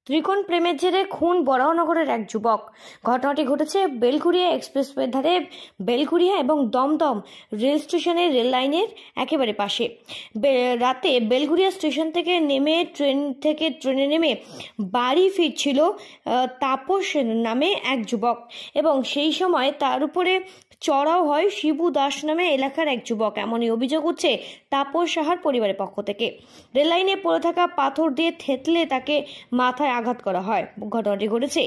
ত্রিকোণ প্রেমের জেরে খুন বরাহনগরের এক যুবক। ঘটনাটি ঘটেছে বেলঘুরিয়া এক্সপ্রেসওয়ের ধারে বেলঘুরিয়া এবং দমদম রেল স্টেশনের রেল লাইনের একেবারে পাশে। রাতে বেলঘুরিয়া স্টেশন থেকে ট্রেনে নেমে বাড়ি ফিরছিল তাপস নামে এক যুবক এবং সেই সময় তার উপরে চড়াও হয় শিবু দাস নামে এলাকার এক যুবক। এমনই অভিযোগ উঠছে তাপস সাহার পরিবারের পক্ষ থেকে। রেললাইনে পড়ে থাকা পাথর দিয়ে থেতলে তাকে মাথায় আঘাত করা হয়। ঘটনাটি ঘটেছে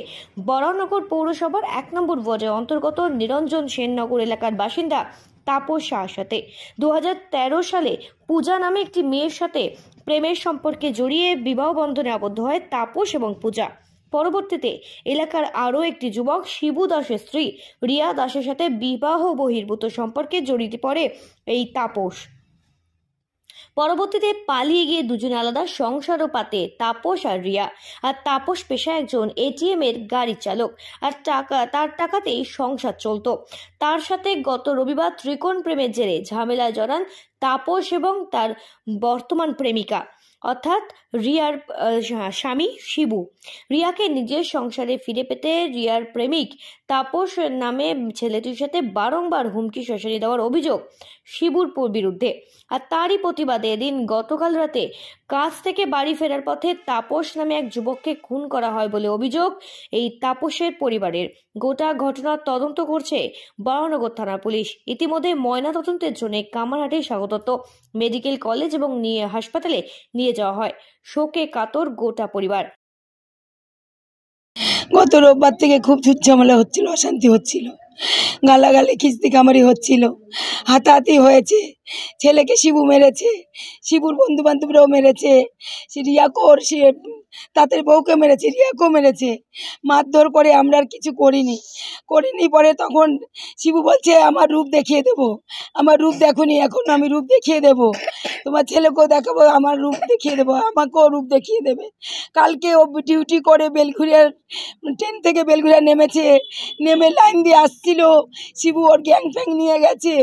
বরাহনগর পৌরসভার 1 নম্বর ওয়ার্ডের অন্তর্গত নিরঞ্জন সেননগর এলাকার বাসিন্দা তাপস সাহার সাথে 2013 সালে পূজা নামে একটি মেয়ের সাথে প্রেমের সম্পর্কে জড়িয়ে বিবাহ বন্ধনে আবদ্ধ হয় তাপস এবং পূজা। পরবর্তীতে এলাকার আরও একটি যুবক শিবু দাসের স্ত্রী রিয়া দাসের সাথে বিবাহ বহির্ভূত সম্পর্কে জড়িয়ে পড়ে এই তাপস। পরবর্তীতে পালিয়ে গিয়ে দুজনে আলাদা সংসারও পাতে তাপস আর রিয়া। আর তাপস পেশায় একজন এটিএম এর গাড়ি চালক, আর তার টাকাতেই সংসার চলত। তার সাথে গত রবিবার ত্রিকোণ প্রেমের জেরে ঝামেলায় জড়ান তাপস এবং তার বর্তমান প্রেমিকা অর্থাৎ রিয়ার স্বামী শিবু। রিয়াকে নিজের সংসারে ফিরে পেতে রিয়ার প্রেমিক তাপস নামে ছেলেটির সাথে বারংবার হুমকি শাসানি দেওয়ার অভিযোগ শিবুর বিরুদ্ধে। আর তারই প্রতিবাদে এদিন গতকাল রাতে কাজ থেকে বাড়ি ফেরার পথে তাপস নামে এক যুবককে খুন করা হয় বলে অভিযোগ এই তাপসের পরিবারের। গোটা ঘটনার তদন্ত করছে বরাহনগর থানার পুলিশ। ইতিমধ্যে ময়না তদন্তের জন্য কামারহাটি স্বাগতত্ব মেডিকেল কলেজ এবং হাসপাতালে নিয়ে যাওয়া হয়। শোকে কাতর গোটা পরিবার। গত রোববার থেকে খুব ঝামেলা হচ্ছিল, অশান্তি হচ্ছিল, গালাগালি খিস্তি কামারি হচ্ছিল, হাতাহাতি হয়েছে। ছেলেকে শিবু মেরেছে, শিবুর বন্ধু বান্ধবরাও মেরেছে, রিয়াকোর সে তাদের বউকে মেরেছে, রিয়াকেও মেরেছে, মারধর করে। আমরা আর কিছু করিনি। পরে তখন শিবু বলছে আমার রূপ দেখিয়ে দেবো, আমার রূপ দেখোনি, এখন আমি রূপ দেখিয়ে দেবো, তোমার ছেলেকেও দেখাবো, আমার রূপ দেখিয়ে দেবো, আমাকেও রূপ দেখিয়ে দেবে। কালকে ও ডিউটি করে বেলঘুরিয়ার ট্রেন থেকে বেলঘুরিয়া নেমে লাইন দিয়ে আসছিল। শিবু ওর গ্যাং ফ্যাং নিয়ে গেছে,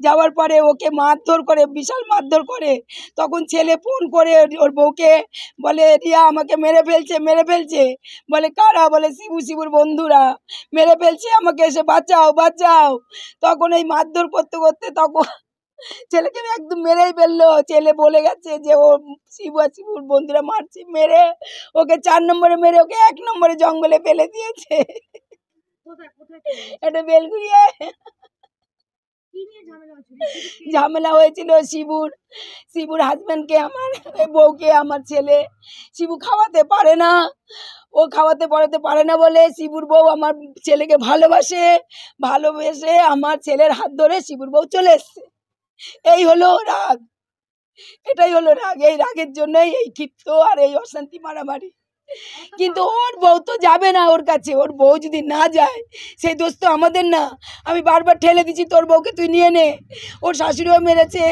যাওয়ার পরে ওকে মারধর করে, বিশাল মারধর করে। তখন ছেলে ফোন করে ওর বউকে বলে রিয়া আমাকে মেরে ফেলছে। বলে কারা? বলে শিবুর বন্ধুরা মেরে ফেলছে, আমাকে এসে বাঁচাও। তখন এই মারধর করতে তখন ছেলেকে একদম মেরেই ফেললো। ছেলে বলে গেছে যে ও শিবুর বন্ধুরা মারছে, মেরে ওকে 4 নম্বরে মেরে ওকে 1 নম্বরে জঙ্গলে ফেলে দিয়েছে। এটা বেলঘুরিয়া। ঝামেলা হয়েছিল শিবুর হাজব্যান্ডকে, আমার বউকে, আমার ছেলে। শিবু খাওয়াতে পারে না, ও খাওয়াতে পড়াতে পারে না বলে শিবুর বউ আমার ছেলেকে ভালোবেসে আমার ছেলের হাত ধরে শিবুর বউ চলে এসছে। এই হলো রাগ, এটাই হলো রাগ। এই রাগের জন্যই এই ক্ষিপ্ত আর এই অশান্তি মারামারি। কিন্তু ওর বউ তো যাবে না ওর কাছে। ওর বউ যদি না যায় সেই দোষ তো আমাদের না। আমি বারবার ঠেলে দিচ্ছি তোর বউকে তুই নিয়ে নে। ওর শাশুড়িও মেরেছে,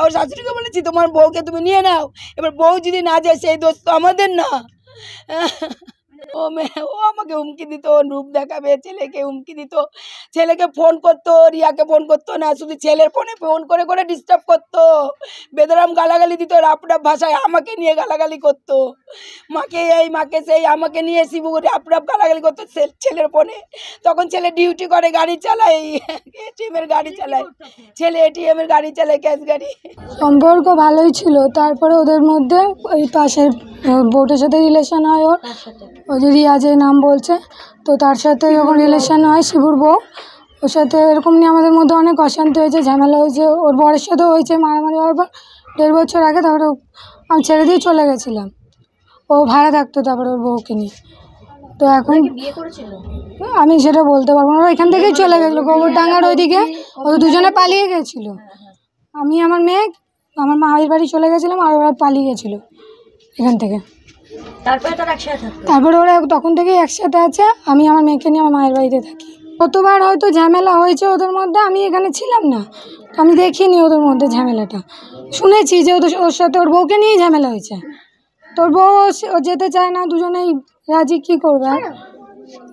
ওর শাশুড়িকে বলেছি তোমার বউকে তুমি নিয়ে নাও। এবার বউ যদি না যায় সেই দোষ তো আমাদের না। ও আমাকে হুমকি দিত, রূপ দেখাবে, ছেলেকে হুমকি দিত। ছেলেকে ফোন করতো, রিয়াকে ফোন করতো না, শুধু ছেলের ফোনে ফোন করে ডিস্টার্ব করতো। বেদরাম গালাগালি দিত, রাপরাপ ভাষায় আমাকে নিয়ে গালাগালি করতো। মাকে এই মাকে সেই, আমাকে নিয়ে শিবু রাপরাপ গালাগালি করতো ছেলের ফোনে। তখন ছেলে ডিউটি করে, গাড়ি চালায়, এটিএম এর গাড়ি চালায়, ছেলে এটিএম এর গাড়ি চালায়, ক্যাশ গাড়ি। সম্পর্ক ভালোই ছিল। তারপরে ওদের মধ্যে ওই পাশের বোটের সাথে রিলেশন হয়, ওই যে রিয়া যে নাম বলছে, তো তার সাথে যখন রিলেশন হয় শিবুর বউ, ওর সাথে এরকম নিয়ে আমাদের মধ্যে অনেক অশান্তি হয়েছে, ঝামেলা হয়েছে। ওর বরের সাথেও হয়েছে মারামারি হওয়ার পর 1.5 বছর আগে তারপরে আমি ছেড়ে দিয়ে চলে গেছিলাম। ও ভাড়া থাকতো তারপরে ওর বউকে নিয়ে। তো এখন আমি সেটা বলতে পারবো না। এখান থেকেই চলে গেছিলো গোবরডাঙ্গার ওইদিকে, ও দুজনে পালিয়ে গেছিলো। আমি আমার মেয়ে আমার মায়ের বাড়ি চলে গেছিলাম, আর ওরা পালিয়ে গেছিলো এখান থেকে। তারপরে ওরা তখন থেকেই একসাথে আছে। আমি আমার মেয়েকে নিয়ে আমার মায়ের বাড়িতে থাকি। কতবার হয়তো ঝামেলা হয়েছে ওদের মধ্যে, আমি এখানে ছিলাম না, আমি দেখিনি ওদের মধ্যে ঝামেলাটা। শুনেছি যে ওর সাথে ওর বউকে নিয়েই ঝামেলা হয়েছে। তোর বউ ও যেতে চায় না, দুজনেই রাজি, কী করবে।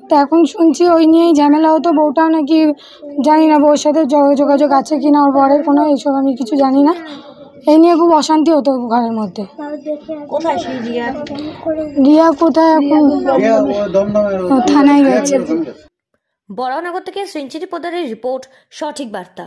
তো এখন শুনছি ওই নিয়েই ঝামেলা হতো। বউটাও নাকি জানি না বউর সাথে যোগাযোগ আছে কি না, ওর বরের কোনো, এইসব আমি কিছু জানি না। এই নিয়ে খুব অশান্তি হতো ঘরের মধ্যে। কোথায় সেই রিয়া? রিয়া কোথায় এখন? থানায় গেছে। বরাহনগর থেকে সেঞ্চুরি পোদ্দারের রিপোর্ট, সঠিক বার্তা।